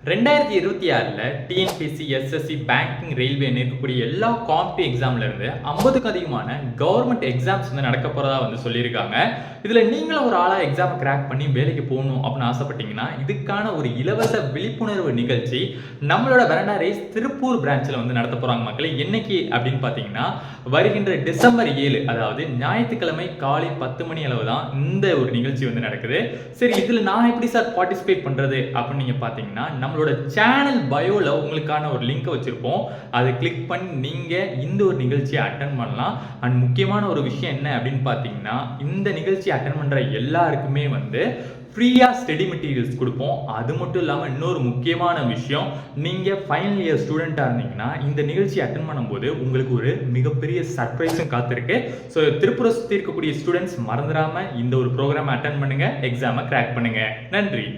2026ல TNPSC, SSC, banking, ரயில்வேன்னு இருக்கக்கூடிய எல்லா competitive எக்ஸாம்ல இருந்து 50க்கு அதிகமான கவர்மெண்ட் எக்ஸாம்ஸ் வந்து நடக்க போறதா வந்து சொல்லியிருக்காங்க. இதுல நீங்களும் ஒரு ஆளா எக்ஸாம் கிராக் பண்ணி வேலைக்கு போகணும் அப்படின்னு ஆசைப்பட்டீங்கன்னா இதுக்கான ஒரு இலவச விழிப்புணர்வு நிகழ்ச்சி நம்மளோட வெரண்டா ரேஸ் திருப்பூர் பிரான்ச்ல வந்து நடத்த போறாங்க மக்களே. என்னைக்கு அப்படின்னு பாத்தீங்கன்னா வருகின்ற டிசம்பர் 7, அதாவது ஞாயிற்றுக்கிழமை காலை 10 மணி அளவு தான் இந்த ஒரு நிகழ்ச்சி வந்து நடக்குது. சரி, இதுல நான் எப்படி சார் பார்ட்டிசிபேட் பண்றது அப்படின்னு நீங்க பாத்தீங்கன்னா நம்மளோட சேனல் பயோல உங்களுக்கான ஒரு லிங்க் வச்சிருப்போம். அதை கிளிக் பண்ணி நீங்க இந்த ஒரு நிகழ்ச்சியை அட்டென்ட் பண்ணலாம். அண்ட் முக்கியமான ஒரு விஷயம் என்ன அப்படின்னு பாத்தீங்கன்னா இந்த நிகழ்ச்சி அட்டென்ட் பண்ற எல்லாருக்குமே வந்து ஃப்ரீயா ஸ்டடி மெட்டீரியல்ஸ் கொடுப்போம். அது மட்டும் இல்லாமல் இன்னொரு முக்கியமான விஷயம், நீங்க ஃபைனல் இயர் ஸ்டூடெண்டா இருந்தீங்கன்னா இந்த நிகழ்ச்சி அட்டென்ட் பண்ணும்போது உங்களுக்கு ஒரு மிகப்பெரிய சர்ப்ரைஸும் காத்திருக்கு. ஸோ திருப்பூரை சுற்றி இருக்கக்கூடிய ஸ்டூடெண்ட்ஸ் மறந்துடாம இந்த ஒரு ப்ரோக்ராம் அட்டென்ட் பண்ணுங்க, எக்ஸாமை கிராக் பண்ணுங்க. நன்றி.